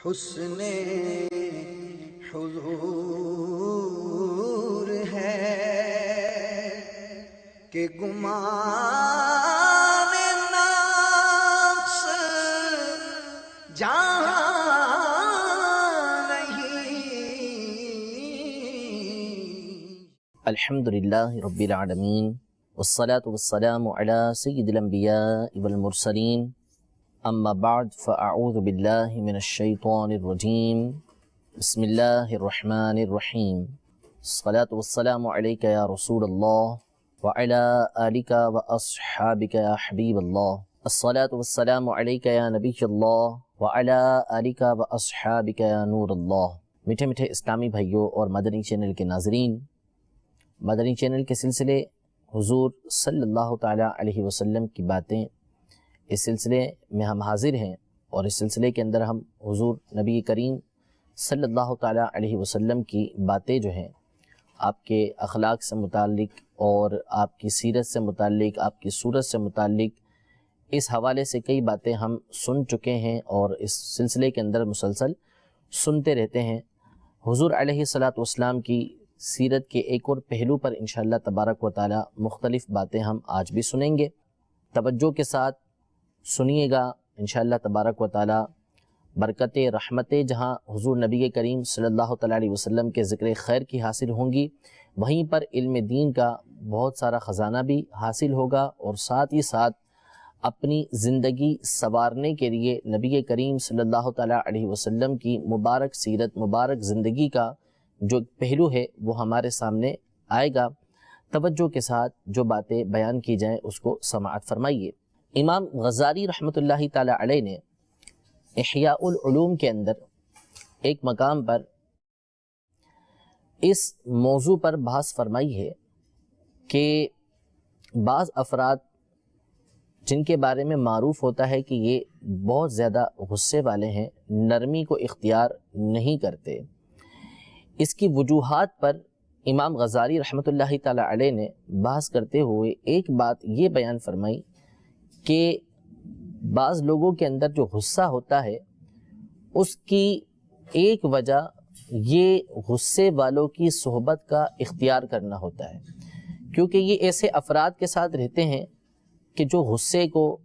حسن حضور ہے کہ گمان نقص جان نہیں۔ الحمدللہ رب العالمین والصلاة والسلام علی سید الانبیاء والمرسلین، اما بعد فاعوذ باللہ من الشیطان الرجیم، بسم اللہ الرحمن الرحیم، الصلاة والسلام علیک یا رسول اللہ وعلی آلک واصحابک یا حبیب اللہ، الصلاة والسلام علیک یا نبی اللہ وعلی آلک واصحابک یا نور اللہ۔ میٹھے میٹھے اسلامی بھائیوں اور مدنی چینل کے ناظرین، مدنی چینل کے سلسلے حضور صلی اللہ تعالیٰ علیہ وسلم کی باتیں، اس سلسلے میں ہم حاضر ہیں، اور اس سلسلے کے اندر ہم حضور نبی کریم صلی اللہ تعالیٰ علیہ وسلم کی باتیں جو ہیں، آپ کے اخلاق سے متعلق اور آپ کی سیرت سے متعلق، آپ کی صورت سے متعلق، اس حوالے سے کئی باتیں ہم سن چکے ہیں اور اس سلسلے کے اندر مسلسل سنتے رہتے ہیں۔ حضور علیہ الصلاۃ والسلام کی سیرت کے ایک اور پہلو پر انشاءاللہ تبارک و تعالی مختلف باتیں ہم آج بھی سنیں گے۔ توجہ کے ساتھ سنیے گا، انشاءاللہ تبارک و تعالی برکتیں، رحمتیں جہاں حضور نبی کریم صلی اللہ تعالی علیہ وسلم کے ذکر خیر کی حاصل ہوں گی، وہیں پر علم دین کا بہت سارا خزانہ بھی حاصل ہوگا، اور ساتھ ہی ساتھ اپنی زندگی سنوارنے کے لیے نبی کریم صلی اللہ تعالی علیہ وسلم کی مبارک سیرت، مبارک زندگی کا جو پہلو ہے وہ ہمارے سامنے آئے گا۔ توجہ کے ساتھ جو باتیں بیان کی جائیں اس کو سماعت فرمائیے۔ امام غزالی رحمۃ اللہ تعالی علیہ نے احیاء العلوم کے اندر ایک مقام پر اس موضوع پر بحث فرمائی ہے کہ بعض افراد جن کے بارے میں معروف ہوتا ہے کہ یہ بہت زیادہ غصے والے ہیں، نرمی کو اختیار نہیں کرتے، اس کی وجوہات پر امام غزالی رحمۃ اللہ تعالی علیہ نے بحث کرتے ہوئے ایک بات یہ بیان فرمائی کہ بعض لوگوں کے اندر جو غصہ ہوتا ہے اس کی ایک وجہ یہ غصے والوں کی صحبت کا اختیار کرنا ہوتا ہے، کیونکہ یہ ایسے افراد کے ساتھ رہتے ہیں کہ جو غصے کو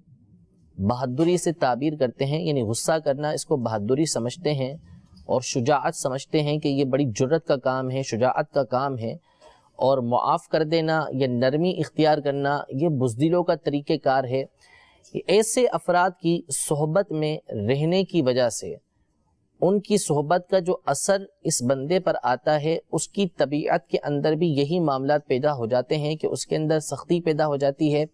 بہادری سے تعبیر کرتے ہیں، یعنی غصہ کرنا اس کو بہادری سمجھتے ہیں اور شجاعت سمجھتے ہیں کہ یہ بڑی جرت کا کام ہے، شجاعت کا کام ہے، اور معاف کر دینا یا نرمی اختیار کرنا یہ بزدلوں کا طریقہ کار ہے۔ ایسے افراد کی صحبت میں رہنے کی وجہ سے ان کی صحبت کا جو اثر اس بندے پر آتا ہے، اس کی طبیعت کے اندر بھی یہی معاملات پیدا ہو جاتے ہیں کہ اس کے اندر سختی پیدا ہو جاتی ہے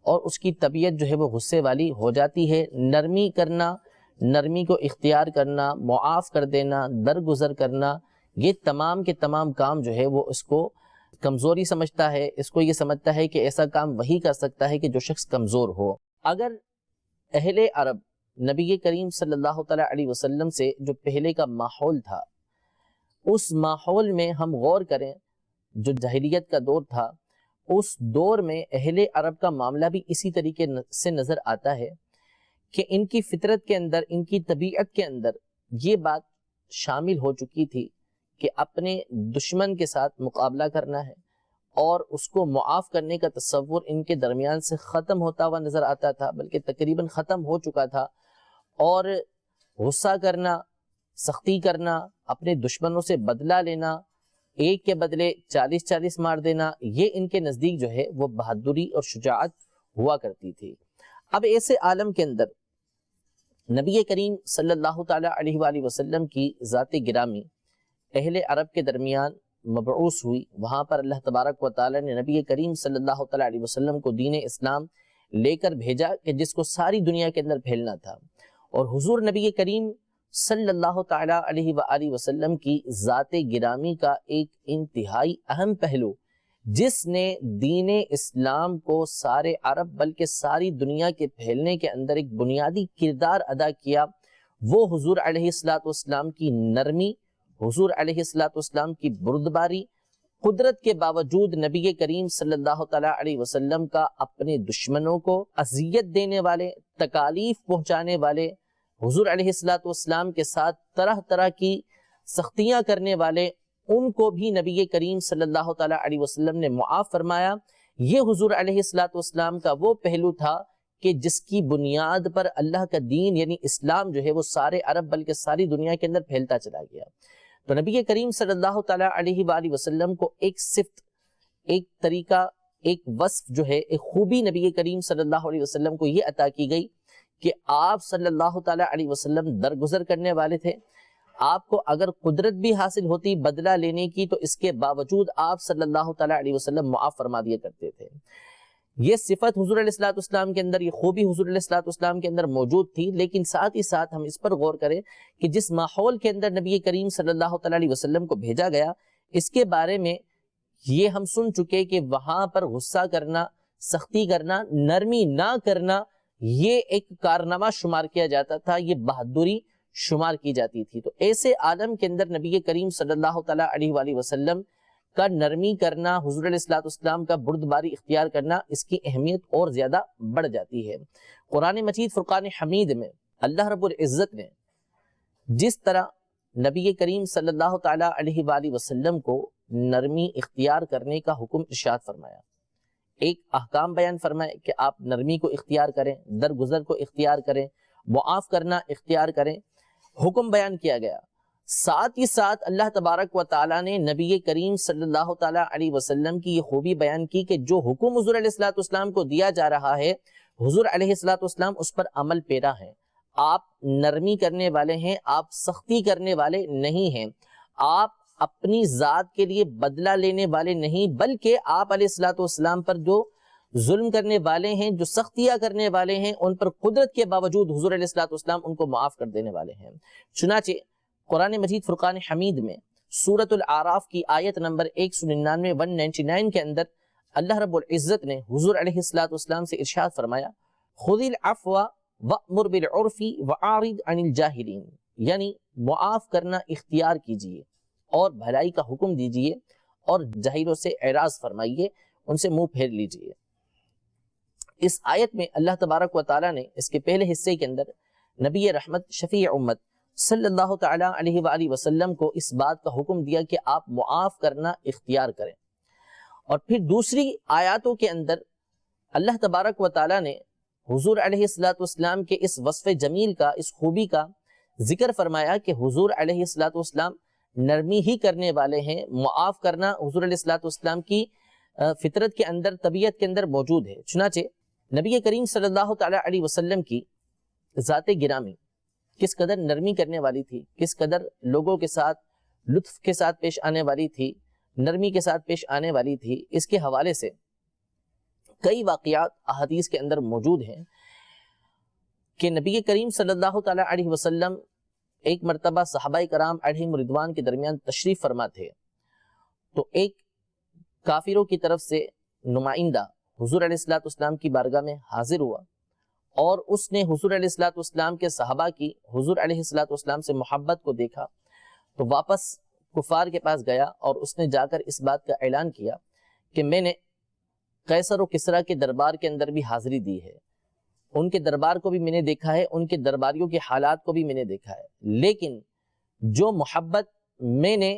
اور اس کی طبیعت جو ہے وہ غصے والی ہو جاتی ہے۔ نرمی کرنا، نرمی کو اختیار کرنا، معاف کر دینا، درگزر کرنا، یہ تمام کے تمام کام جو ہے وہ اس کو کمزوری سمجھتا ہے، اس کو یہ سمجھتا ہے کہ ایسا کام وہی کر سکتا ہے کہ جو شخص کمزور ہو۔ اگر اہل عرب نبی کریم صلی اللہ تعالیٰ علیہ وسلم سے جو پہلے کا ماحول تھا، اس ماحول میں ہم غور کریں، جو جاہلیت کا دور تھا، اس دور میں اہل عرب کا معاملہ بھی اسی طریقے سے نظر آتا ہے کہ ان کی فطرت کے اندر، ان کی طبیعت کے اندر یہ بات شامل ہو چکی تھی کہ اپنے دشمن کے ساتھ مقابلہ کرنا ہے، اور اس کو معاف کرنے کا تصور ان کے درمیان سے ختم ہوتا ہوا نظر آتا تھا، بلکہ تقریباً ختم ہو چکا تھا، اور غصہ کرنا، سختی کرنا، اپنے دشمنوں سے بدلہ لینا، ایک کے بدلے 40 مار دینا، یہ ان کے نزدیک جو ہے وہ بہادری اور شجاعت ہوا کرتی تھی۔ اب ایسے عالم کے اندر نبی کریم صلی اللہ تعالیٰ علیہ وآلہ وسلم کی ذات گرامی اہل عرب کے درمیان مبعوث ہوئی۔ وہاں پر اللہ تبارک و تعالیٰ نے نبی کریم صلی اللہ تعالیٰ علیہ وسلم کو دین اسلام لے کر بھیجا کہ جس کو ساری دنیا کے اندر پھیلنا تھا، اور حضور نبی کریم صلی اللہ تعالیٰ علیہ وآلہ وسلم کی ذات گرامی کا ایک انتہائی اہم پہلو جس نے دین اسلام کو سارے عرب بلکہ ساری دنیا کے پھیلنے کے اندر ایک بنیادی کردار ادا کیا، وہ حضور علیہ السلام کی نرمی، حضور علیہ السلام کی بردباری، قدرت کے باوجود نبی کریم صلی اللہ تعالیٰ علیہ وسلم کا اپنے دشمنوں کو اذیت دینے والے، تکالیف پہنچانے والے حضور علیہ الصلوۃ والسلام کے ساتھ طرح طرح کی سختیاں کرنے والے ان کو بھی نبی کریم صلی اللہ تعالیٰ علیہ وسلم نے معاف فرمایا۔ یہ حضور علیہ الصلوۃ والسلام کا وہ پہلو تھا کہ جس کی بنیاد پر اللہ کا دین یعنی اسلام جو ہے وہ سارے عرب بلکہ ساری دنیا کے اندر پھیلتا چلا گیا۔ تو نبی کریم صلی اللہ تعالیٰ علیہ وآلہ وسلم کو ایک صفت، ایک طریقہ، ایک وصف جو ہے، ایک خوبی نبی کریم صلی اللہ علیہ وسلم کو یہ عطا کی گئی کہ آپ صلی اللہ تعالیٰ علیہ وسلم درگزر کرنے والے تھے۔ آپ کو اگر قدرت بھی حاصل ہوتی بدلہ لینے کی تو اس کے باوجود آپ صلی اللہ تعالیٰ علیہ وسلم معاف فرما دیا کرتے تھے۔ یہ صفت حضور علیہ الصلوۃ والسلام کے اندر، یہ خوبی حضور علیہ الصلوۃ والسلام کے اندر موجود تھی، لیکن ساتھ ہی ساتھ ہم اس پر غور کریں کہ جس ماحول کے اندر نبی کریم صلی اللہ تعالیٰ علیہ وسلم کو بھیجا گیا، اس کے بارے میں یہ ہم سن چکے کہ وہاں پر غصہ کرنا، سختی کرنا، نرمی نہ کرنا، یہ ایک کارنامہ شمار کیا جاتا تھا، یہ بہادری شمار کی جاتی تھی۔ تو ایسے عالم کے اندر نبی کریم صلی اللہ تعالیٰ علیہ وآلہ وسلم کا نرمی کرنا، حضور علیہ الصلوۃ والسلام کا بردباری اختیار کرنا، اس کی اہمیت اور زیادہ بڑھ جاتی ہے۔ قرآن مجید فرقان حمید میں اللہ رب العزت نے جس طرح نبی کریم صلی اللہ تعالیٰ علیہ وآلہ وسلم کو نرمی اختیار کرنے کا حکم ارشاد فرمایا، ایک احکام بیان فرمائے کہ آپ نرمی کو اختیار کریں، درگزر کو اختیار کریں، معاف کرنا اختیار کریں، حکم بیان کیا گیا۔ ساتھ ہی ساتھ اللہ تبارک و تعالیٰ نے نبی کریم صلی اللہ تعالیٰ علیہ وسلم کی یہ خوبی بیان کی کہ جو حکم حضور علیہ الصلوۃ والسلام کو دیا جا رہا ہے، حضور علیہ الصلوۃ والسلام اس پر عمل پیرا ہیں۔ آپ نرمی کرنے والے ہیں، آپ سختی کرنے والے نہیں ہیں، آپ اپنی ذات کے لیے بدلہ لینے والے نہیں، بلکہ آپ علیہ الصلوۃ والسلام پر جو ظلم کرنے والے ہیں، جو سختیاں کرنے والے ہیں، ان پر قدرت کے باوجود حضور علیہ الصلوۃ والسلام ان کو معاف کر دینے والے ہیں۔ چنانچہ قرآن مجید فرقان حمید میں سورۃ الاعراف کی آیت نمبر 199 199 کے اندر اللہ رب العزت نے حضور علیہ الصلوۃ والسلام سے ارشاد فرمایا، خذ العفو وأمر بالعرف وأعرض عن الجاہلین، یعنی معاف کرنا اختیار کیجئے اور بھلائی کا حکم دیجئے اور جاہلوں سے اعراض فرمائیے، ان سے منہ پھیر لیجئے۔ اس آیت میں اللہ تبارک و تعالیٰ نے اس کے پہلے حصے کے اندر نبی رحمت شفیع امت صلی اللہ تعالیٰ علیہ وآلہ وسلم کو اس بات کا حکم دیا کہ آپ معاف کرنا اختیار کریں، اور پھر دوسری آیاتوں کے اندر اللہ تبارک و تعالیٰ نے حضور علیہ الصلوۃ والسلام کے اس وصف جمیل کا، اس خوبی کا ذکر فرمایا کہ حضور علیہ الصلوۃ والسلام نرمی ہی کرنے والے ہیں، معاف کرنا حضور علیہ الصلوۃ والسلام کی فطرت کے اندر، طبیعت کے اندر موجود ہے۔ چنانچہ نبی کریم صلی اللہ تعالیٰ علیہ وسلم کی ذات گرامی کس قدر نرمی کرنے والی تھی، کس قدر لوگوں کے ساتھ لطف کے ساتھ پیش آنے والی تھی، نرمی کے ساتھ پیش آنے والی تھی، اس کے حوالے سے کئی واقعات احادیث کے اندر موجود ہیں کہ نبی کریم صلی اللہ تعالیٰ علیہ وسلم ایک مرتبہ صحابہ کرام علیہم رضوان کے درمیان تشریف فرما تھے، تو ایک کافروں کی طرف سے نمائندہ حضور علیہ الصلوۃ والسلام کی بارگاہ میں حاضر ہوا، اور اس نے حضور علیہ الصلوۃ والسلام کے صحابہ کی حضور علیہ الصلوۃ والسلام سے محبت کو دیکھا تو واپس کفار کے پاس گیا اور اس نے جا کر اس بات کا اعلان کیا کہ میں نے قیصر و کسریٰ کے دربار کے اندر بھی حاضری دی ہے، ان کے دربار کو بھی میں نے دیکھا ہے، ان کے درباریوں کے حالات کو بھی میں نے دیکھا ہے، لیکن جو محبت میں نے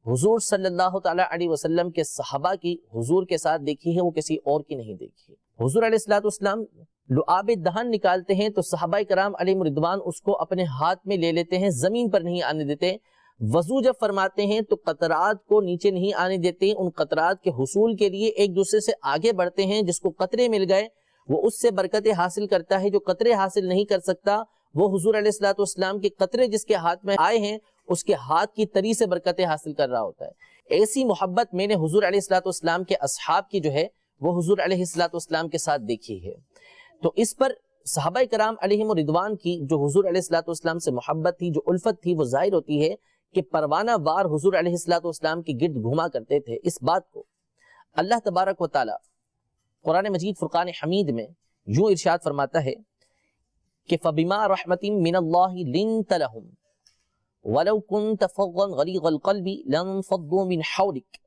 حضور صلی اللہ تعالیٰ علیہ وسلم کے صحابہ کی حضور کے ساتھ دیکھی ہے وہ کسی اور کی نہیں دیکھی۔ حضور علیہ الصلوۃ والسلام لعاب دہن نکالتے ہیں تو صحابہ کرام علیہم رضوان اس کو اپنے ہاتھ میں لے لیتے ہیں، زمین پر نہیں آنے دیتے۔ وضو جب فرماتے ہیں تو قطرات کو نیچے نہیں آنے دیتے، ان قطرات کے حصول کے لیے ایک دوسرے سے آگے بڑھتے ہیں، جس کو قطرے مل گئے وہ اس سے برکتیں حاصل کرتا ہے، جو قطرے حاصل نہیں کر سکتا وہ حضور علیہ الصلوۃ والسلام کے قطرے جس کے ہاتھ میں آئے ہیں اس کے ہاتھ کی تری سے برکتیں حاصل کر رہا ہوتا ہے۔ ایسی محبت میں نے حضور علیہ الصلوۃ والسلام کے اصحاب کی جو ہے وہ حضور علیہ الصلوۃ والسلام کے ساتھ دیکھی ہے۔ تو اس پر صحابہ کرام علیہم رضوان کی جو حضور علیہ الصلوۃ والسلام سے محبت تھی، جو الفت تھی، وہ ظاہر ہوتی ہے کہ پروانہ وار حضور علیہ الصلوۃ والسلام کے گرد گھوما کرتے تھے۔ اس بات کو اللہ تبارک و تعالی قرآن مجید فرقان حمید میں یوں ارشاد فرماتا ہے کہ فَبِمَا رَحْمَةٍ مِّنَ اللَّهِ لِنْتَ لَهُمْ وَلَوْ كُنْتَ فَظًّا غَلِيظَ الْقَلْبِ لَانفَضُّوا مِنْ حَوْلِكَ،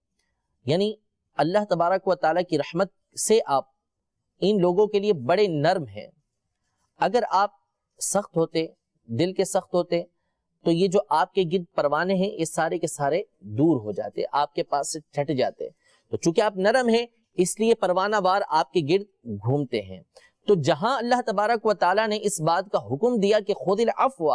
یعنی اللہ تبارک و تعالیٰ کی رحمت سے آپ ان لوگوں کے لیے بڑے نرم ہیں، اگر آپ سخت ہوتے، دل کے سخت ہوتے تو یہ جو آپ کے گرد پروانے ہیں یہ سارے کے سارے دور ہو جاتے، آپ کے پاس سے چھٹ جاتے۔ تو چونکہ آپ نرم ہیں اس لیے پروانہ وار آپ کے گرد گھومتے ہیں۔ تو جہاں اللہ تبارک و تعالیٰ نے اس بات کا حکم دیا کہ خذ العفو،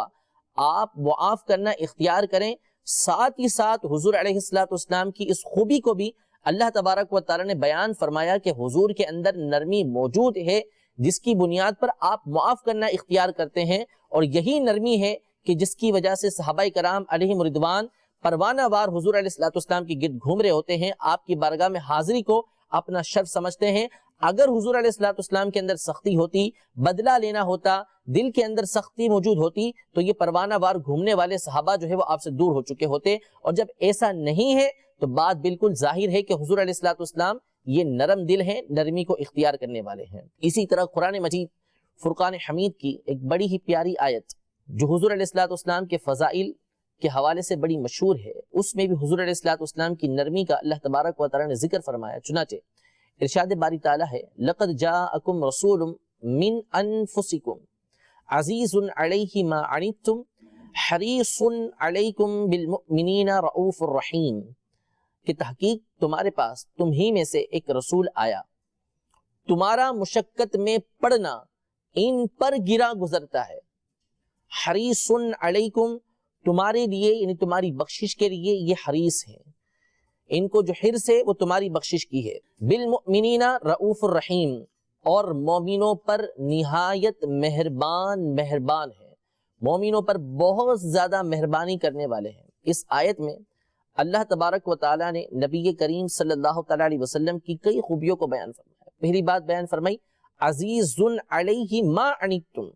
آپ معاف کرنا اختیار کریں، ساتھ ہی ساتھ حضور علیہ السلام کی اس خوبی کو بھی اللہ تبارک و تعالیٰ نے بیان فرمایا کہ حضور کے اندر نرمی موجود ہے، جس کی بنیاد پر آپ معاف کرنا اختیار کرتے ہیں، اور یہی نرمی ہے کہ جس کی وجہ سے صحابہ کرام علیہم رضوان پروانہ وار حضور علیہ السلام کی گرد گھوم رہے ہوتے ہیں، آپ کی بارگاہ میں حاضری کو اپنا شرف سمجھتے ہیں۔ اگر حضور علیہ السلام کے اندر سختی ہوتی، بدلہ لینا ہوتا، دل کے اندر سختی موجود ہوتی، تو یہ پروانہ وار گھومنے والے صحابہ جو ہے وہ آپ سے دور ہو چکے ہوتے، اور جب ایسا نہیں ہے تو بات بالکل ظاہر ہے کہ حضور علیہ السلام یہ نرم دل ہیں، نرمی کو اختیار کرنے والے ہیں۔ اسی طرح قرآن مجید فرقان حمید کی ایک بڑی ہی پیاری آیت جو حضور علیہ السلام کے فضائل کے حوالے سے بڑی مشہور ہے، اس میں بھی حضور علیہ السلام کی نرمی کا اللہ تبارک و تعالیٰ نے ذکر فرمایا۔ چنانچہ ارشاد باری تعالیٰ ہے لَقَدْ جَاءَكُمْ رَسُولٌ مِّنْ أَنفُسِكُمْ عَزِيزٌ عَلَيْهِ مَا عَنِتُّمْ حَرِيصٌ عَلَيْكُمْ بِالْمُؤْمِنِينَ رَؤُوفٌ رَحِيمٌ، کہ تحقیق تمہارے پاس تم ہی میں سے ایک رسول آیا، تمہارا مشقت میں پڑنا ان پر گرا گزرتا ہے، حریص علیکم، تمہارے لیے یعنی تمہاری بخشش کے لیے یہ حریص ہیں، ان کو جو حرص ہے وہ تمہاری بخشش کی ہے، بالمؤمنین رؤوف الرحیم، اور مومنوں پر نہایت مہربان ہے، مومنوں پر بہت زیادہ مہربانی کرنے والے ہیں۔ اس آیت میں اللہ تبارک و تعالیٰ نے نبی کریم صلی اللہ تعالیٰ علیہ وسلم کی کئی خوبیوں کو بیان فرمایا۔ پہلی بات بیان فرمائی عزیز علیہ ما عنتم،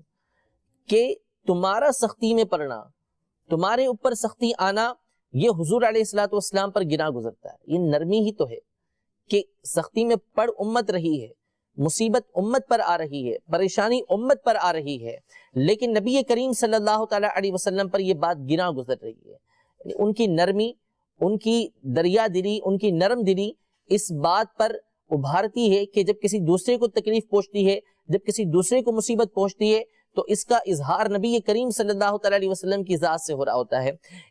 کہ تمہارا سختی میں پڑنا، تمہارے اوپر سختی آنا، یہ حضور علیہ السلام پر گنا گزرتا ہے۔ یہ نرمی ہی تو ہے کہ سختی میں پڑ امت رہی ہے، مصیبت امت پر آ رہی ہے، پریشانی امت پر آ رہی ہے، لیکن نبی کریم صلی اللہ تعالیٰ علیہ وسلم پر یہ بات گنا گزر رہی ہے۔ ان کی نرمی، ان کی دریا دلی، ان کی نرم دلی اس بات پر ابھارتی ہے کہ جب کسی دوسرے کو تکلیف پہنچتی ہے، جب کسی دوسرے کو مصیبت پہنچتی ہے، تو اس کا اظہار نبی کریم صلی اللہ تعالیٰ علیہ وسلم کی ذات سے ہو رہا ہوتا ہے۔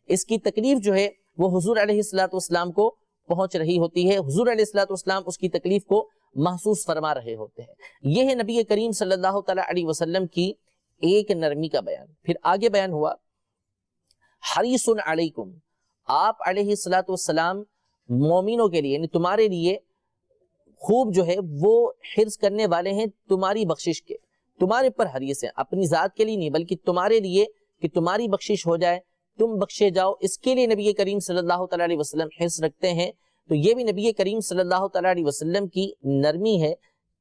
اس کی تکلیف جو ہے وہ حضور علیہ السلام کو پہنچ رہی ہوتی ہے، حضور علیہ السلام اس کی تکلیف کو محسوس فرما رہے ہوتے ہیں۔ یہ ہے نبی کریم صلی اللہ تعالیٰ علیہ وسلم کی ایک نرمی کا بیان۔ پھر آگے بیان ہوا حریص علیکم، آپ علیہ السلام مومنوں کے لیے یعنی تمہارے لیے خوب جو ہے وہ حرص کرنے والے ہیں تمہاری بخشش کے، تمہارے پر حریص ہیں، اپنی ذات کے لیے نہیں بلکہ تمہارے لیے کہ تمہاری بخشش ہو جائے، تم بخشے جاؤ، اس کے لیے نبی کریم صلی اللہ تعالیٰ علیہ وسلم حرص رکھتے ہیں۔ تو یہ بھی نبی کریم صلی اللہ تعالیٰ علیہ وسلم کی نرمی ہے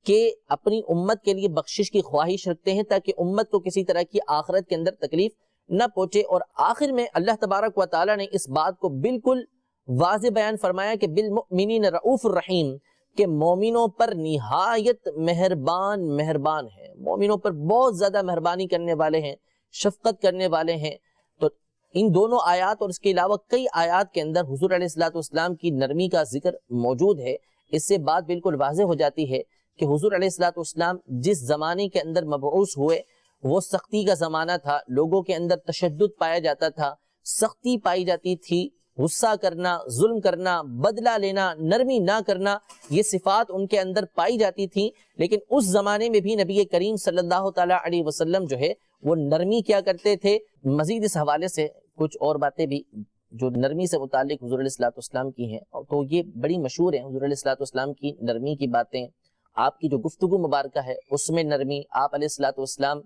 کہ اپنی امت کے لیے بخشش کی خواہش رکھتے ہیں تاکہ امت کو کسی طرح کی آخرت کے اندر تکلیف نہ پہنچے۔ اور آخر میں اللہ تبارک و تعالیٰ نے اس بات کو بالکل واضح بیان فرمایا کہ بالمؤمنین رؤوف الرحیم، کہ مومنوں پر نہایت مہربان ہیں، مومنوں پر بہت زیادہ مہربانی کرنے والے ہیں، شفقت کرنے والے ہیں۔ تو ان دونوں آیات اور اس کے علاوہ کئی آیات کے اندر حضور علیہ السلام کی نرمی کا ذکر موجود ہے۔ اس سے بات بالکل واضح ہو جاتی ہے کہ حضور علیہ السلام جس زمانے کے اندر مبعوث ہوئے وہ سختی کا زمانہ تھا، لوگوں کے اندر تشدد پایا جاتا تھا، سختی پائی جاتی تھی، غصہ کرنا، ظلم کرنا، بدلہ لینا، نرمی نہ کرنا، یہ صفات ان کے اندر پائی جاتی تھیں۔ لیکن اس زمانے میں بھی نبی کریم صلی اللہ تعالیٰ علیہ وسلم جو ہے وہ نرمی کیا کرتے تھے۔ مزید اس حوالے سے کچھ اور باتیں بھی جو نرمی سے متعلق حضور علیہ السلام کی ہیں، تو یہ بڑی مشہور ہیں حضور علیہ السلام کی نرمی کی باتیں۔ آپ کی جو گفتگو مبارکہ ہے اس میں نرمی، آپ علیہ السلام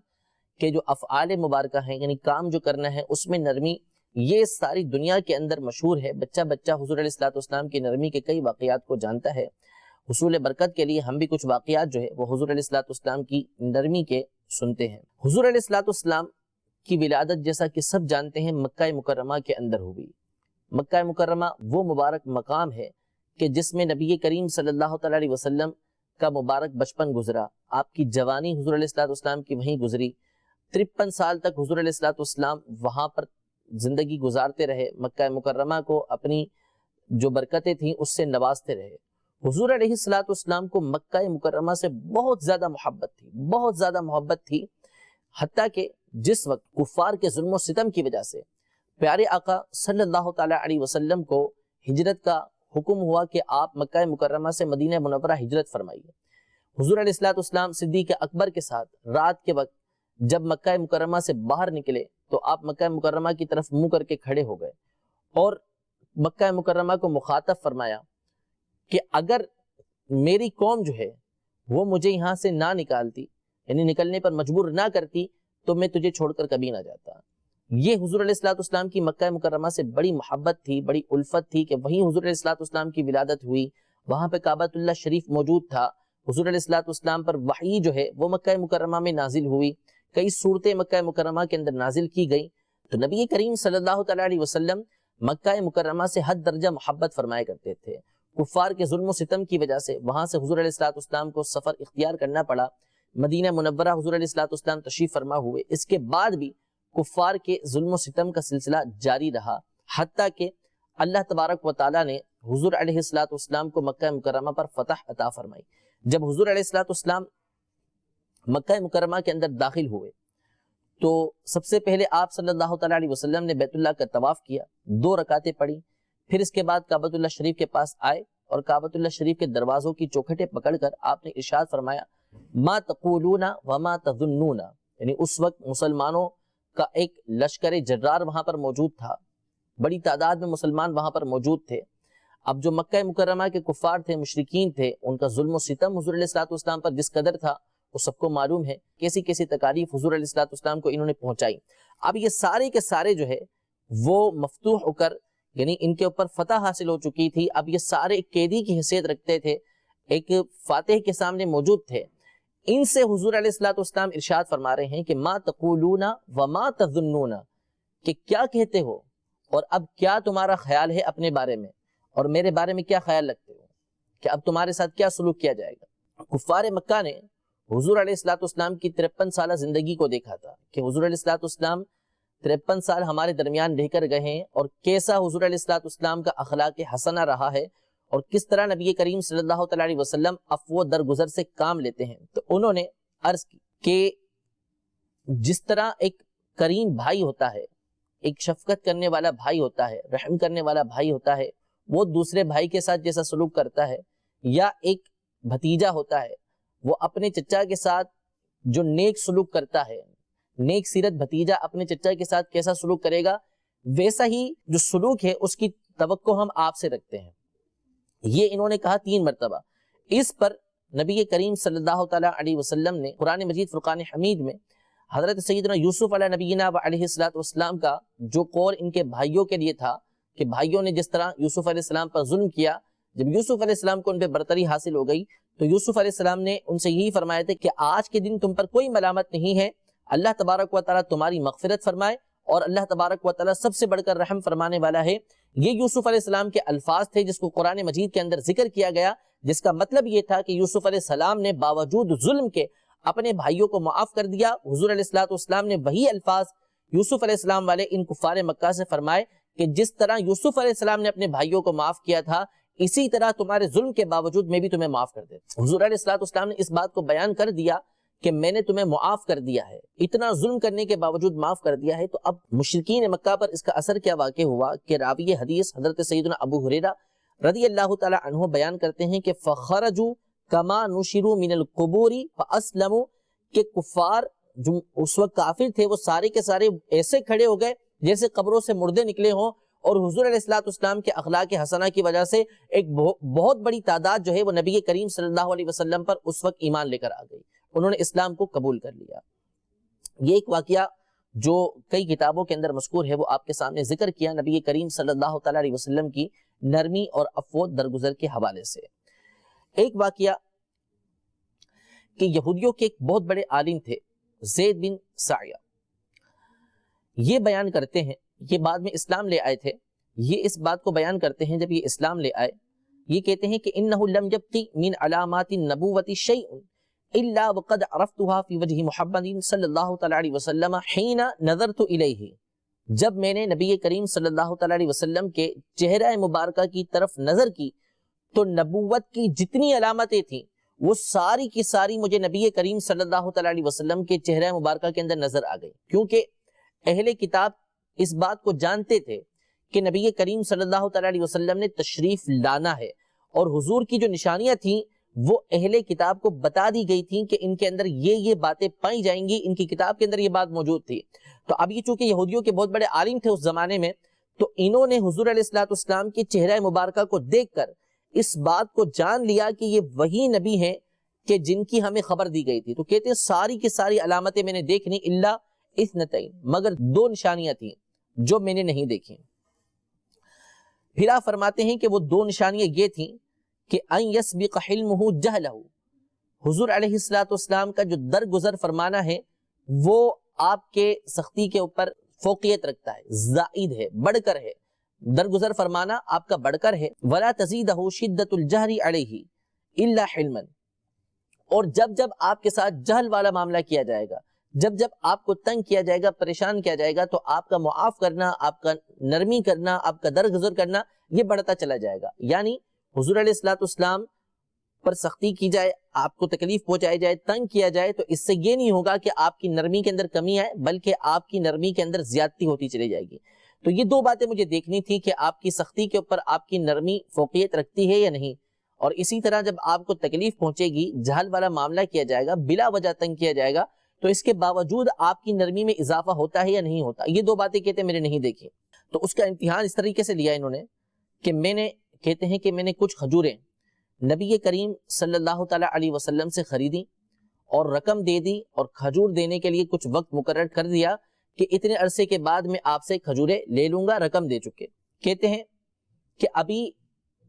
کے جو افعال مبارکہ ہیں یعنی کام جو کرنا ہے اس میں نرمی، یہ ساری دنیا کے اندر مشہور ہے۔ بچہ حضور علیہ السلام کی نرمی کے کئی واقعات کو جانتا ہے۔ حصول برکت کے لیے ہم بھی کچھ واقعات جو ہے وہ حضور علیہ السلام کی نرمی کے سنتے ہیں۔ حضور علیہ السلام کی ولادت جیسا کہ سب جانتے ہیں مکہ مکرمہ کے اندر ہوئی۔ مکہ مکرمہ وہ مبارک مقام ہے کہ جس میں نبی کریم صلی اللہ تعالیٰ علیہ وسلم کا مبارک بچپن گزرا، آپ کی جوانی حضور علیہ السلام کی وہیں گزری، 53 سال تک حضور علیہ السلام وہاں پر زندگی گزارتے رہے، مکہ مکرمہ کو اپنی جو برکتیں تھیں اس سے نوازتے رہے۔ حضور علیہ السلام کو مکہ مکرمہ سے بہت زیادہ محبت تھی، بہت زیادہ محبت تھی۔ حتیٰ کہ جس وقت کفار کے ظلم و ستم کی وجہ سے پیارے آقا صلی اللہ تعالی علیہ وسلم کو ہجرت کا حکم ہوا کہ آپ مکہ مکرمہ سے مدینہ منورہ ہجرت فرمائیے، حضور علیہ السلام صدیق اکبر کے ساتھ رات کے وقت جب مکہ مکرمہ سے باہر نکلے تو آپ مکہ مکرمہ کی طرف منہ کر کے کھڑے ہو گئے اور مکہ مکرمہ کو مخاطب فرمایا کہ اگر میری قوم جو ہے وہ مجھے یہاں سے نہ نکالتی، یعنی نکلنے پر مجبور نہ کرتی، تو میں تجھے چھوڑ کر کبھی نہ جاتا۔ یہ حضور علیہ السلام کی مکہ مکرمہ سے بڑی محبت تھی، بڑی الفت تھی کہ وہیں حضور علیہ السلام کی ولادت ہوئی، وہاں پہ کعبۃ اللہ شریف موجود تھا، حضور علیہ السلام پر وحی جو ہے وہ مکہ مکرمہ میں نازل ہوئی، کئی صورتیں مکہ مکرمہ کے اندر نازل کی گئیں، تو نبی کریم صلی اللہ تعالی علیہ وسلم مکہ مکرمہ سے حد درجہ محبت فرمایا کرتے تھے۔ کفار کے ظلم و ستم کی وجہ سے وہاں سے حضور علیہ السلام کو سفر اختیار کرنا پڑا، مدینہ منورہ حضور علیہ السلام تشریف فرما ہوئے، اس کے بعد بھی کفار کے ظلم و ستم کا سلسلہ جاری رہا، حتیٰ کہ اللہ تبارک و تعالیٰ نے حضور علیہ السلام کو مکہ مکرمہ پر فتح عطا فرمائی۔ جب حضور علیہ السلام مکہ مکرمہ کے اندر داخل ہوئے تو سب سے پہلے آپ صلی اللہ تعالی علیہ وسلم نے بیت اللہ کا طواف کیا، 2 رکعتیں پڑھی، پھر اس کے بعد کعبۃ اللہ شریف کے پاس آئے اور کعبۃ اللہ شریف کے دروازوں کی چوکھٹیں پکڑ کر آپ نے ارشاد فرمایا ما تقولون وما تظنون، یعنی اس وقت مسلمانوں کا ایک لشکر جرار وہاں پر موجود تھا، بڑی تعداد میں مسلمان وہاں پر موجود تھے۔ اب جو مکہ مکرمہ کے کفار تھے، مشرکین تھے، ان کا ظلم و ستم حضور علیہ السلام پر جس قدر تھا وہ سب کو معلوم ہے، کیسی کیسی تکالیف حضور علیہ السلام کو انہوں نے پہنچائی۔ اب یہ سارے کے سارے جو ہے وہ مفتوح ہو کر، یعنی ان کے اوپر فتح حاصل ہو چکی تھی، اب یہ سارے ایک قیدی کی حیثیت رکھتے تھے، ایک فاتح کے سامنے موجود تھے۔ ان سے حضور علیہ السلام ارشاد فرما رہے ہیں کہ ما تقولون وما تظنون، کہ کیا کہتے ہو اور اب کیا تمہارا خیال ہے اپنے بارے میں اور میرے بارے میں کیا خیال رکھتے ہو کہ اب تمہارے ساتھ کیا سلوک کیا جائے گا۔ کفار مکہ نے حضور علیہ السلام کی 53 سالہ زندگی کو دیکھا تھا کہ حضور علیہ السلام 53 سال ہمارے درمیان رہ کر گئے ہیں اور کیسا حضور علیہ السلام کا اخلاق حسنہ رہا ہے اور کس طرح نبی کریم صلی اللہ تعالی علیہ وسلم عفو و درگزر سے کام لیتے ہیں۔ تو انہوں نے عرض کی کہ جس طرح ایک کریم بھائی ہوتا ہے، ایک شفقت کرنے والا بھائی ہوتا ہے، رحم کرنے والا بھائی ہوتا ہے، وہ دوسرے بھائی کے ساتھ جیسا سلوک کرتا ہے، یا ایک بھتیجا ہوتا ہے وہ اپنے چچا کے ساتھ جو نیک سلوک کرتا ہے، نیک سیرت بھتیجا اپنے چچا کے ساتھ کیسا سلوک کرے گا، ویسا ہی جو سلوک ہے اس کی توقع ہم آپ سے رکھتے ہیں۔ یہ انہوں نے کہا 3 مرتبہ۔ اس پر نبی کریم صلی اللہ تعالی علیہ وسلم نے قرآن مجید فرقان حمید میں حضرت سیدنا یوسف علیہ نبینا و علیہ السلام کا جو قول ان کے بھائیوں کے لیے تھا کہ بھائیوں نے جس طرح یوسف علیہ السلام پر ظلم کیا، جب یوسف علیہ السلام کو ان پہ برتری حاصل ہو گئی تو یوسف علیہ السلام نے ان سے یہی فرمایا تھا کہ آج کے دن تم پر کوئی ملامت نہیں ہے، اللہ تبارک و تعالیٰ تمہاری مغفرت فرمائے اور اللہ تبارک و تعالیٰ سب سے بڑھ کر رحم فرمانے والا ہے۔ یہ یوسف علیہ السلام کے الفاظ تھے جس کو قرآن مجید کے اندر ذکر کیا گیا، جس کا مطلب یہ تھا کہ یوسف علیہ السلام نے باوجود ظلم کے اپنے بھائیوں کو معاف کر دیا۔ حضور علیہ السلام نے وہی الفاظ یوسف علیہ السلام والے ان کفار مکہ سے فرمائے کہ جس طرح یوسف علیہ السلام نے اپنے بھائیوں کو معاف کیا تھا، اسی طرح تمہارے ظلم کے باوجود میں بھی تمہیں معاف کر دیتا۔ حضور علیہ السلام نے اس بات کو بیان کر دیا کہ میں نے تمہیں معاف کر دیا ہے، اتنا ظلم کرنے کے باوجود معاف کر دیا ہے۔ تو اب مشرکین مکہ پر اس کا اثر کیا واقع ہوا کہ راوی حدیث حضرت سیدنا ابو ہریرہ رضی اللہ تعالی عنہ بیان کرتے ہیں کہ فخرجوا کما نشروا من القبور فاسلموا، کہ کفار جو اس وقت کافر تھے وہ سارے کے سارے ایسے کھڑے ہو گئے جیسے قبروں سے مردے نکلے ہوں، اور حضور علیہ السلام کے اخلاق حسنہ کی وجہ سے ایک بہت بڑی تعداد جو ہے وہ نبی کریم صلی اللہ علیہ وسلم پر اس وقت ایمان لے کر آ گئی، انہوں نے اسلام کو قبول کر لیا۔ یہ ایک واقعہ جو کئی کتابوں کے اندر مذکور ہے وہ آپ کے سامنے ذکر کیا نبی کریم صلی اللہ تعالی علیہ وسلم کی نرمی اور عفو درگزر کے حوالے سے۔ ایک واقعہ کہ یہودیوں کے ایک بہت بڑے عالم تھے زید بن ساعیہ، یہ بیان کرتے ہیں، یہ بعد میں اسلام لے آئے تھے، یہ اس بات کو بیان کرتے ہیں جب یہ اسلام لے آئے، یہ کہتے ہیں کہ انہ لم یبقی من علامات النبوۃ شیء الا وقد عرفتها فی وجہ محمد صلی اللہ تعالی علیہ وسلم حین نظرت الیہ، جب میں نے نبی کریم صلی اللہ تعالی علیہ وسلم کے چہرہ مبارکہ کی طرف نظر کی تو نبوت کی جتنی علامتیں تھیں وہ ساری کی ساری مجھے نبی کریم صلی اللہ تعالیٰ علیہ وسلم کے چہرہ مبارکہ کے اندر نظر آ گئی، کیونکہ اہل کتاب اس بات کو جانتے تھے کہ نبی کریم صلی اللہ تعالیٰ علیہ وسلم نے تشریف لانا ہے، اور حضور کی جو نشانیاں تھیں وہ اہل کتاب کو بتا دی گئی تھیں کہ ان کے اندر یہ باتیں پائی جائیں گی، ان کی کتاب کے اندر یہ بات موجود تھی۔ تو اب یہ چونکہ یہودیوں کے بہت بڑے عالم تھے اس زمانے میں، تو انہوں نے حضور علیہ الصلوۃ والسلام کے چہرہ مبارکہ کو دیکھ کر اس بات کو جان لیا کہ یہ وہی نبی ہیں کہ جن کی ہمیں خبر دی گئی تھی۔ تو کہتے ہیں ساری کی ساری علامتیں میں نے دیکھنی الا اثنتین، مگر 2 نشانیاں تھیں جو میں نے نہیں دیکھی۔ پھر آپ فرماتے ہیں کہ وہ 2 نشانیاں یہ تھیں کہ ان یسبق حلمہ جہلہ، حضور علیہ الصلوۃ والسلام کا جو درگزر فرمانا ہے وہ آپ کے سختی کے اوپر فوقیت رکھتا ہے، زائد ہے، بڑھ کر ہے، درگزر فرمانا آپ کا بڑھ کر ہے۔ ولا تزیدہ شدۃ الجہر علیہ الا حلما، اور جب جب آپ کے ساتھ جہل والا معاملہ کیا جائے گا، جب جب آپ کو تنگ کیا جائے گا، پریشان کیا جائے گا، تو آپ کا معاف کرنا، آپ کا نرمی کرنا، آپ کا درگزر کرنا یہ بڑھتا چلا جائے گا۔ یعنی حضور علیہ الصلوۃ والسلام پر سختی کی جائے، آپ کو تکلیف پہنچائی جائے، تنگ کیا جائے، تو اس سے یہ نہیں ہوگا کہ آپ کی نرمی کے اندر کمی آئے، بلکہ آپ کی نرمی کے اندر زیادتی ہوتی چلی جائے گی۔ تو یہ 2 باتیں مجھے دیکھنی تھی کہ آپ کی سختی کے اوپر آپ کی نرمی فوقیت رکھتی ہے یا نہیں، اور اسی طرح جب آپ کو تکلیف پہنچے گی، جہل والا معاملہ کیا جائے گا، بلا وجہ تنگ کیا جائے گا، تو اس کے باوجود آپ کی نرمی میں اضافہ ہوتا ہے یا نہیں ہوتا۔ یہ 2 باتیں کہتے ہیں میں نے نہیں دیکھی۔ تو اس کا امتحان اس طریقے سے لیا انہوں نے کہ کہتے ہیں کہ میں نے کچھ کھجوریں نبی کریم صلی اللہ تعالیٰ علیہ وسلم سے خریدی اور رقم دے دی، اور کھجور دینے کے لیے کچھ وقت مقرر کر دیا کہ اتنے عرصے کے بعد میں آپ سے کھجوریں لے لوں گا، رقم دے چکے۔ کہتے ہیں کہ ابھی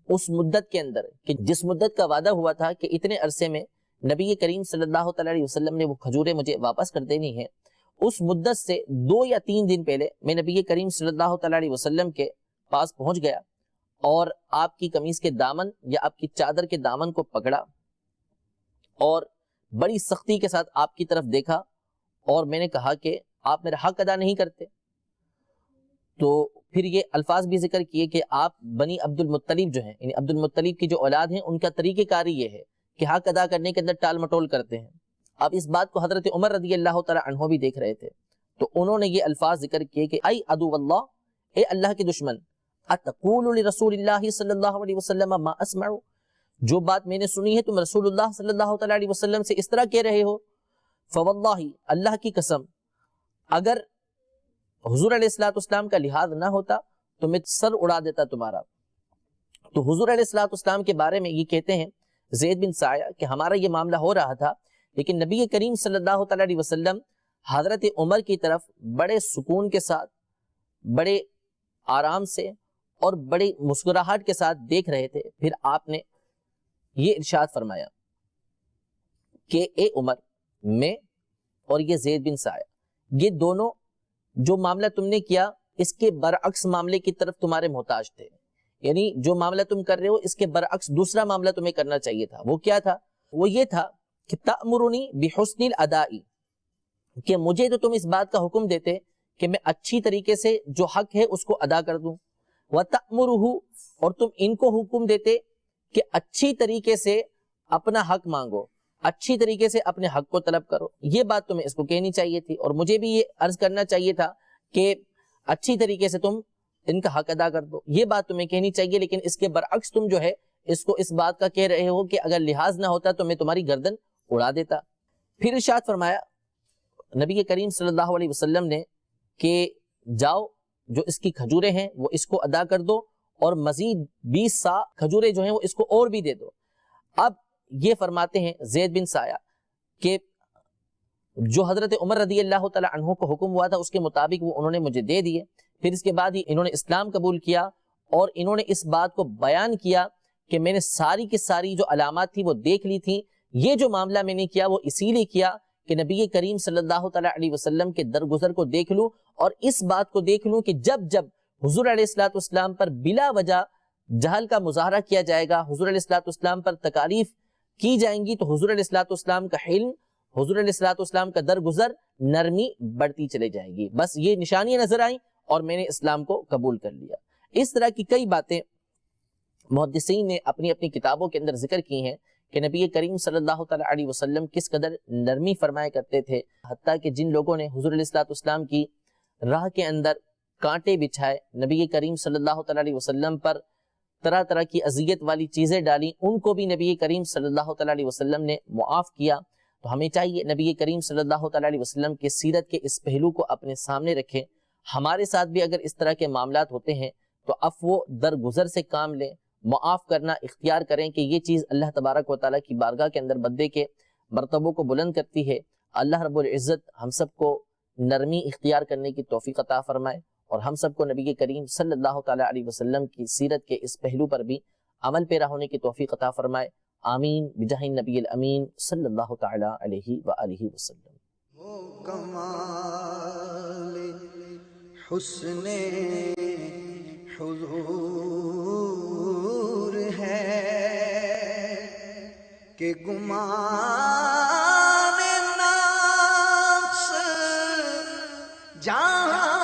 اس مدت کے اندر، کہ جس مدت کا وعدہ ہوا تھا کہ اتنے عرصے میں نبی کریم صلی اللہ تعالیٰ علیہ وسلم نے وہ کھجوریں مجھے واپس کر دینی ہیں، اس مدت سے 2 یا 3 دن پہلے میں نبی کریم صلی اللہ تعالیٰ علیہ وسلم کے پاس پہنچ گیا، اور آپ کی قمیص کے دامن یا آپ کی چادر کے دامن کو پکڑا، اور بڑی سختی کے ساتھ آپ کی طرف دیکھا، اور میں نے کہا کہ آپ میرا حق ادا نہیں کرتے۔ تو پھر یہ الفاظ بھی ذکر کیے کہ آپ بنی عبد المطلب جو ہیں، یعنی عبد المطلب کی جو اولاد ہیں، ان کا طریقہ کاری یہ ہے کہ حق ادا کرنے کے اندر ٹال مٹول کرتے ہیں۔ اب اس بات کو حضرت عمر رضی اللہ تعالی عنہ بھی دیکھ رہے تھے، تو انہوں نے یہ الفاظ ذکر کیے کہ اے عدو اللہ، اے اللہ کے دشمن، اتقول لرسول اللہ صلی اللہ علیہ وسلم ما اسمع، جو بات میں نے سنی ہے تم رسول اللہ صلی اللہ تعالی علیہ وسلم سے اس طرح کہہ رہے ہو؟ فواللہ، اللہ کی قسم، اگر حضور علیہ الصلوۃ والسلام کا لحاظ نہ ہوتا تو میں سر اڑا دیتا تمہارا۔ تو حضور علیہ الصلوۃ والسلام کے بارے میں یہ کہتے ہیں زید بن سایہ کہ ہمارا یہ معاملہ ہو رہا تھا، لیکن نبی کریم صلی اللہ تعالی علیہ وسلم حضرت عمر کی طرف بڑے سکون کے ساتھ، بڑے آرام سے اور بڑی مسکراہٹ کے ساتھ دیکھ رہے تھے۔ پھر آپ نے یہ ارشاد فرمایا کہ اے عمر، میں اور یہ زید بن سایہ، یہ دونوں جو معاملہ تم نے کیا اس کے برعکس معاملے کی طرف تمہارے محتاج تھے، یعنی جو معاملہ تم کر رہے ہو اس کے برعکس دوسرا معاملہ تمہیں کرنا چاہیے تھا۔ وہ کیا تھا؟ وہ یہ تھا کہ تأمرنی بحسن الادائی، کہ مجھے تو تم اس بات کا حکم دیتے کہ میں اچھی طریقے سے جو حق ہے اس کو ادا کر دوں، وَتَأْمُرُهُ، اور تم ان کو حکم دیتے کہ اچھی طریقے سے اپنا حق مانگو، اچھی طریقے سے اپنے حق کو طلب کرو۔ یہ بات تمہیں اس کو کہنی چاہیے تھی، اور مجھے بھی یہ عرض کرنا چاہیے تھا کہ اچھی طریقے سے تم ان کا حق ادا کر دو، یہ بات تمہیں کہنی چاہیے، لیکن اس کے برعکس تم جو ہے اس کو اس بات کا کہہ رہے ہو کہ اگر لحاظ نہ ہوتا تو میں تمہاری گردن اڑا دیتا۔ پھر ارشاد فرمایا نبی کریم صلی اللہ علیہ وسلم نے کہ جاؤ، جو اس کی کھجوریں ہیں وہ اس کو ادا کر دو، اور مزید 20 سا کھجوریں جو ہیں وہ اس کو اور بھی دے دو۔ اب یہ فرماتے ہیں زید بن سایہ کہ جو حضرت عمر رضی اللہ تعالی عنہ کو حکم ہوا تھا اس کے مطابق وہ انہوں نے مجھے دے دیے۔ پھر اس کے بعد ہی انہوں نے اسلام قبول کیا، اور انہوں نے اس بات کو بیان کیا کہ میں نے ساری کی ساری جو علامات تھی وہ دیکھ لی تھی، یہ جو معاملہ میں نے کیا وہ اسی لیے کیا کہ نبی کریم صلی اللہ تعالی علیہ وسلم کے درگزر کو دیکھ لوں، اور اس بات کو دیکھ لوں کہ جب جب حضور علیہ الصلوۃ والسلام پر بلا وجہ جہل کا مظاہرہ کیا جائے گا، حضور علیہ الصلوۃ والسلام پر تکالیف کی جائیں گی، تو حضور علیہ الصلوۃ والسلام کا حلم، حضور علیہ الصلوۃ والسلام کا درگزر، نرمی بڑھتی چلے جائے گی۔ بس یہ نشانیاں نظر آئیں اور میں نے اسلام کو قبول کر لیا۔ اس طرح کی کئی باتیں محدثین نے اپنی اپنی کتابوں کے اندر ذکر کی ہیں کہ نبی کریم صلی اللہ تعالیٰ علیہ وسلم کس قدر نرمی فرمایا کرتے تھے، حتیٰ کہ جن لوگوں نے حضور علیہ الصلوۃ والسلام کی راہ کے اندر کانٹے بچھائے، نبی کریم صلی اللہ تعالیٰ علیہ وسلم پر طرح طرح کی اذیت والی چیزیں ڈالیں، ان کو بھی نبی کریم صلی اللہ تعالیٰ علیہ وسلم نے معاف کیا۔ تو ہمیں چاہیے نبی کریم صلی اللہ تعالیٰ علیہ وسلم کے سیرت کے اس پہلو کو اپنے سامنے رکھیں۔ ہمارے ساتھ بھی اگر اس طرح کے معاملات ہوتے ہیں تو عفو درگزر سے کام لیں، معاف کرنا اختیار کریں کہ یہ چیز اللہ تبارک و تعالیٰ کی بارگاہ کے اندر بندے کے مرتبوں کو بلند کرتی ہے۔ اللہ رب العزت ہم سب کو نرمی اختیار کرنے کی توفیق عطا فرمائے، اور ہم سب کو نبی کریم صلی اللہ تعالیٰ علیہ وسلم کی سیرت کے اس پہلو پر بھی عمل پیرا ہونے کی توفیق عطا فرمائے۔ آمین بجاہ النبی الامین صلی اللہ تعالیٰ علیہ وآلہ وسلم۔ وہ کمال حسن حضور ہے کہ گمان نقص جہاں